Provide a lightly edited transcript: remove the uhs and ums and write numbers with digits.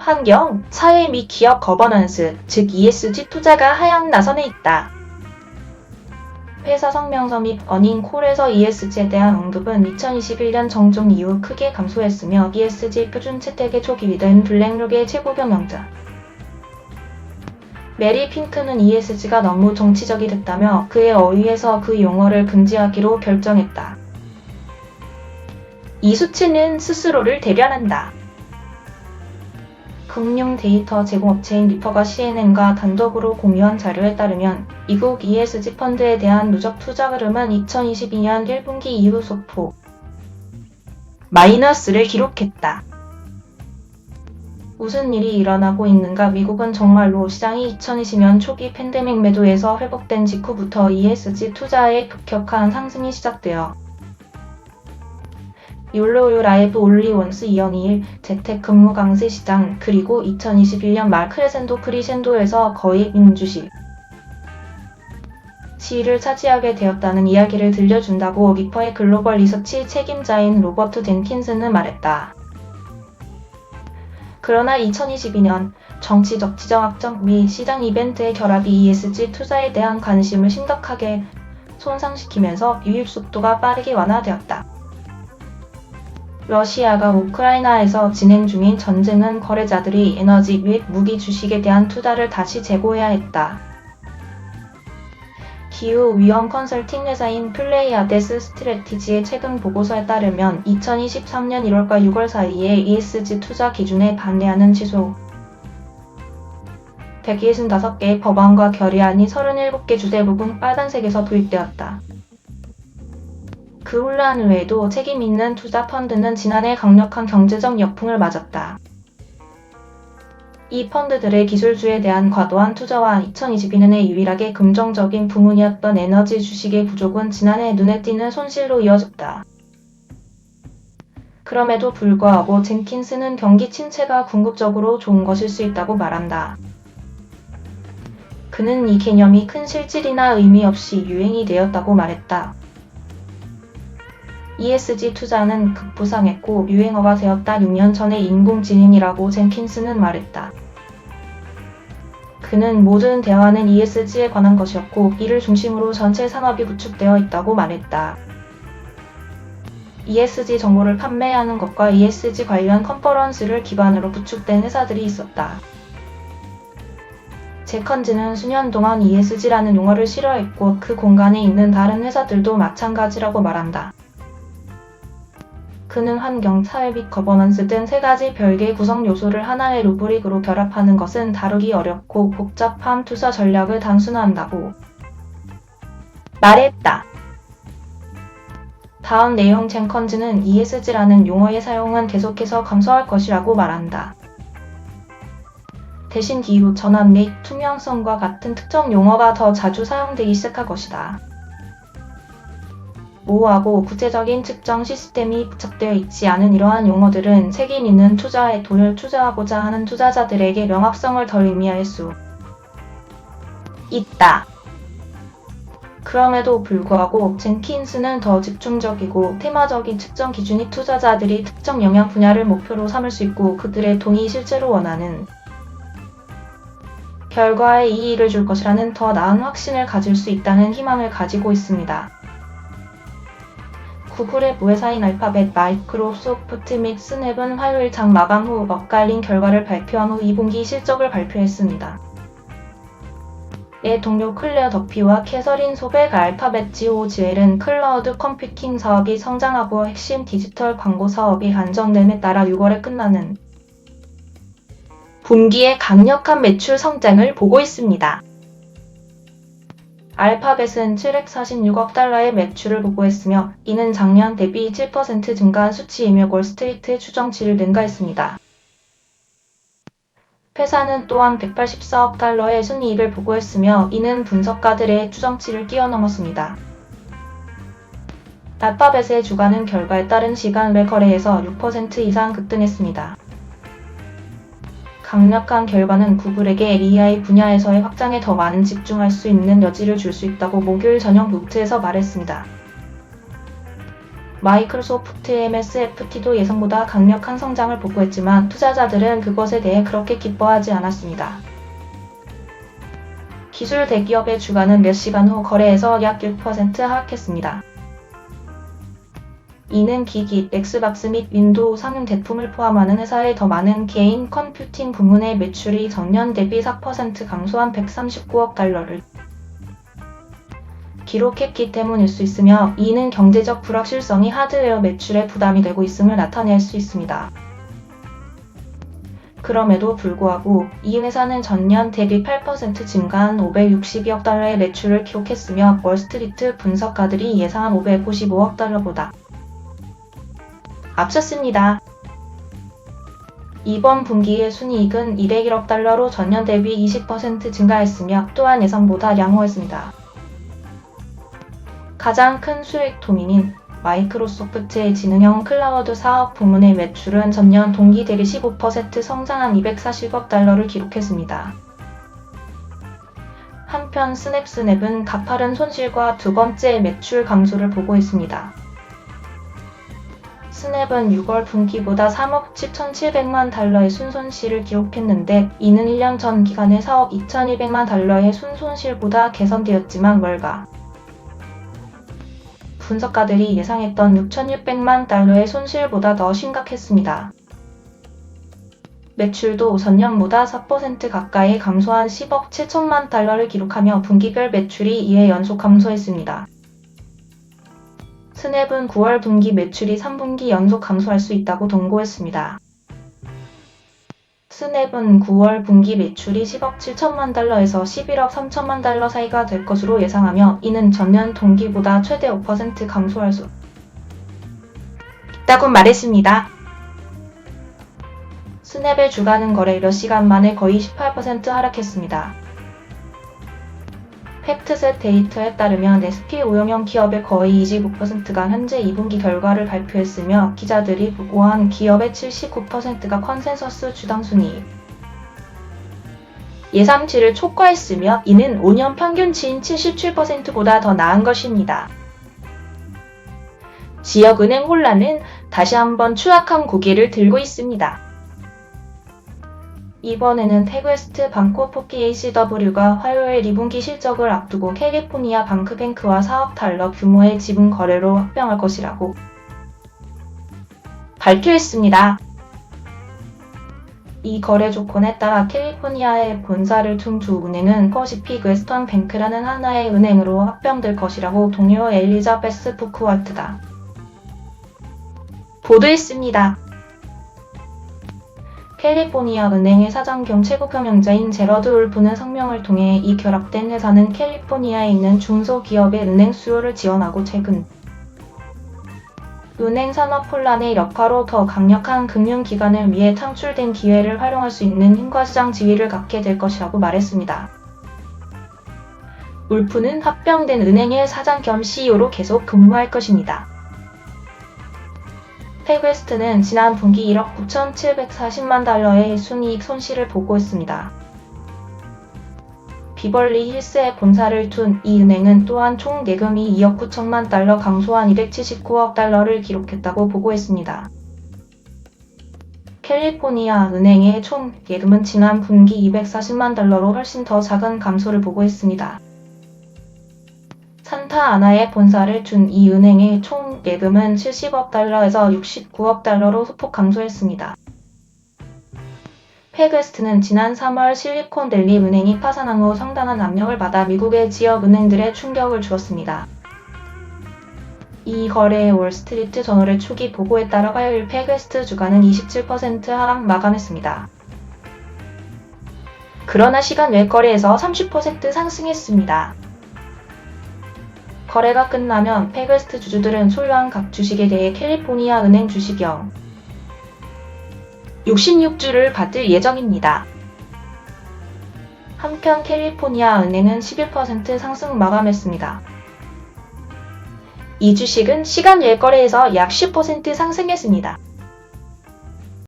환경, 사회 및 기업 거버넌스, 즉 ESG 투자가 하향 나선에 있다. 회사 성명서 및 어닝콜에서 ESG에 대한 언급은 2021년 정종 이후 크게 감소했으며 ESG 표준 채택의 초기비 된 블랙록의 최고 경영자 메리 핑크는 ESG가 너무 정치적이 됐다며 그에 어휘해서 그 용어를 금지하기로 결정했다. 이 수치는 스스로를 대변한다. 금융 데이터 제공업체인 리퍼가 CNN과 단독으로 공유한 자료에 따르면 미국 ESG 펀드에 대한 누적 투자 흐름은 2022년 1분기 이후 소폭 마이너스를 기록했다. 무슨 일이 일어나고 있는가? 미국은 정말로 시장이 2020년 초기 팬데믹 매도에서 회복된 직후부터 ESG 투자의 급격한 상승이 시작되어 율로유 라이브 올리원스 이연일 재택근무 강세 시장 그리고 2021년 말 크레센도 크리센도에서 거의 민주식 시위를 차지하게 되었다는 이야기를 들려준다고 리퍼의 글로벌 리서치 책임자인 로버트 젠킨스는 말했다. 그러나 2022년 정치적, 지정학적 및 시장 이벤트의 결합이 ESG 투자에 대한 관심을 심각하게 손상시키면서 유입 속도가 빠르게 완화되었다. 러시아가 우크라이나에서 진행 중인 전쟁은 거래자들이 에너지 및 무기 주식에 대한 투자를 다시 재고해야 했다. 기후위험 컨설팅 회사인 플레이아데스 스트래티지의 최근 보고서에 따르면 2023년 1월과 6월 사이에 ESG 투자 기준에 반대하는 취소 165개의 법안과 결의안이 37개 주 대부분 빨간색에서 도입되었다. 그 혼란 외에도 책임 있는 투자 펀드는 지난해 강력한 경제적 역풍을 맞았다. 이 펀드들의 기술주에 대한 과도한 투자와 2022년에 유일하게 긍정적인 부문이었던 에너지 주식의 부족은 지난해 눈에 띄는 손실로 이어졌다. 그럼에도 불구하고 젠킨스는 경기 침체가 궁극적으로 좋은 것일 수 있다고 말한다. 그는 이 개념이 큰 실질이나 의미 없이 유행이 되었다고 말했다. ESG 투자는 급부상했고 유행어가 되었다. 6년 전의 인공지능이라고 젠킨스는 말했다. 그는 모든 대화는 ESG에 관한 것이었고 이를 중심으로 전체 산업이 구축되어 있다고 말했다. ESG 정보를 판매하는 것과 ESG 관련 컨퍼런스를 기반으로 구축된 회사들이 있었다. 젠킨스는 수년 동안 ESG라는 용어를 싫어했고 그 공간에 있는 다른 회사들도 마찬가지라고 말한다. 그는 환경, 사회 및 거버넌스 등 세 가지 별개의 구성 요소를 하나의 루브릭으로 결합하는 것은 다루기 어렵고 복잡한 투자 전략을 단순화한다고 말했다. 다음 내용 젠킨스는 ESG라는 용어의 사용은 계속해서 감소할 것이라고 말한다. 대신 기후, 전환 및 투명성과 같은 특정 용어가 더 자주 사용되기 시작할 것이다. 모호하고 구체적인 측정 시스템이 부착되어 있지 않은 이러한 용어들은 책임 있는 투자에 돈을 투자하고자 하는 투자자들에게 명확성을 덜 의미할 수 있다. 그럼에도 불구하고 젠킨스는 더 집중적이고 테마적인 측정 기준이 투자자들이 특정 영역 분야를 목표로 삼을 수 있고 그들의 돈이 실제로 원하는 결과에 이익을 줄 것이라는 더 나은 확신을 가질 수 있다는 희망을 가지고 있습니다. 구글의 모회사인 알파벳, 마이크로소프트 및 스냅은 화요일 장 마감 후 엇갈린 결과를 발표한 후 2분기 실적을 발표했습니다. 의 동료 클레어 더피와 캐서린 소백 알파벳 GOGL은 클라우드 컴퓨팅 사업이 성장하고 핵심 디지털 광고 사업이 안정됨에 따라 6월에 끝나는 분기에 강력한 매출 성장을 보고 있습니다. 알파벳은 746억 달러의 매출을 보고했으며 이는 작년 대비 7% 증가한 수치이며 월스트리트의 추정치를 능가했습니다. 회사는 또한 184억 달러의 순이익을 보고했으며 이는 분석가들의 추정치를 뛰어넘었습니다. 알파벳의 주가는 결과에 따른 시간 외 거래에서 6% 이상 급등했습니다. 강력한 결과는 구글에게 AI 분야에서의 확장에 더 많은 집중할 수 있는 여지를 줄 수 있다고 목요일 저녁 노트에서 말했습니다. 마이크로소프트 MSFT도 예상보다 강력한 성장을 보고했지만 투자자들은 그것에 대해 그렇게 기뻐하지 않았습니다. 기술 대기업의 주가는 몇 시간 후 거래에서 약 1% 하락했습니다. 이는 기기, 엑스박스 및 윈도우 상용 제품을 포함하는 회사의 더 많은 개인 컴퓨팅 부문의 매출이 전년 대비 4% 감소한 139억 달러를 기록했기 때문일 수 있으며, 이는 경제적 불확실성이 하드웨어 매출에 부담이 되고 있음을 나타낼 수 있습니다. 그럼에도 불구하고 이 회사는 전년 대비 8% 증가한 562억 달러의 매출을 기록했으며, 월스트리트 분석가들이 예상한 555억 달러보다 앞섰습니다. 이번 분기의 순이익은 201억 달러로 전년 대비 20% 증가했으며 또한 예상보다 양호했습니다. 가장 큰 수익 도민인 마이크로소프트의 지능형 클라우드 사업 부문의 매출은 전년 동기 대비 15% 성장한 240억 달러를 기록했습니다. 한편 스냅은 가파른 손실과 두 번째 매출 감소를 보고했습니다. 스냅은 6월 분기보다 3억 7,700만 달러의 순손실을 기록했는데, 이는 1년 전 기간의 4억 2,200만 달러의 순손실보다 개선되었지만 월가 분석가들이 예상했던 6,600만 달러의 손실보다 더 심각했습니다. 매출도 전년보다 4% 가까이 감소한 10억 7천만 달러를 기록하며 분기별 매출이 2회 연속 감소했습니다. 스냅은 9월 분기 매출이 3분기 연속 감소할 수 있다고 동고했습니다. 스냅은 9월 분기 매출이 10억 7천만 달러에서 11억 3천만 달러 사이가 될 것으로 예상하며, 이는 전년 동기보다 최대 5% 감소할 수 있다고 말했습니다. 스냅의 주가는 거래 몇 시간 만에 거의 18% 하락했습니다. 팩트셋 데이터에 따르면 SP 500형 기업의 거의 29%가 현재 2분기 결과를 발표했으며, 기자들이 보고한 기업의 79%가 컨센서스 주당 순이익 예상치를 초과했으며, 이는 5년 평균치인 77%보다 더 나은 것입니다. 지역은행 혼란은 다시 한번 추악한 고개를 들고 있습니다. 이번에는 태그웨스트 방코 PACW가 화요일 2분기 실적을 앞두고 캘리포니아 뱅크와 4억 달러 규모의 지분 거래로 합병할 것이라고 발표했습니다. 이 거래 조건에 따라 캘리포니아에 본사를 둔 두 은행은 퍼시픽 웨스턴 뱅크라는 하나의 은행으로 합병될 것이라고 동료 엘리자베스 부크왈트가 보도했습니다. 캘리포니아 은행의 사장 겸 최고 경영자인 제러드 울프는 성명을 통해 이 결합된 회사는 캘리포니아에 있는 중소기업의 은행 수요를 지원하고 최근 은행 산업 혼란의 여파로 더 강력한 금융기관을 위해 창출된 기회를 활용할 수 있는 힘과 시장 지위를 갖게 될 것이라고 말했습니다. 울프는 합병된 은행의 사장 겸 CEO로 계속 근무할 것입니다. 태그웨스트는 지난 분기 1억 9,740만 달러의 순이익 손실을 보고했습니다. 비벌리 힐스에 본사를 둔 이 은행은 또한 총 예금이 2억 9천만 달러 감소한 279억 달러를 기록했다고 보고했습니다. 캘리포니아 은행의 총 예금은 지난 분기 240만 달러로 훨씬 더 작은 감소를 보고했습니다. 산타아나에 본사를 둔 이 은행의 총 예금은 70억 달러에서 69억 달러로 소폭 감소했습니다. 태그웨스트는 지난 3월 실리콘밸리 은행이 파산한 후 상당한 압력을 받아 미국의 지역 은행들에 충격을 주었습니다. 이 거래의 월스트리트 저널의 초기 보고에 따라 화요일 태그웨스트 주가는 27% 하락 마감했습니다. 그러나 시간 외 거래에서 30% 상승했습니다. 거래가 끝나면 태그웨스트 주주들은 소유한 각 주식에 대해 캘리포니아 은행 주식형 66주를 받을 예정입니다. 한편 캘리포니아 은행은 11% 상승 마감했습니다. 이 주식은 시간 외 거래에서 약 10% 상승했습니다.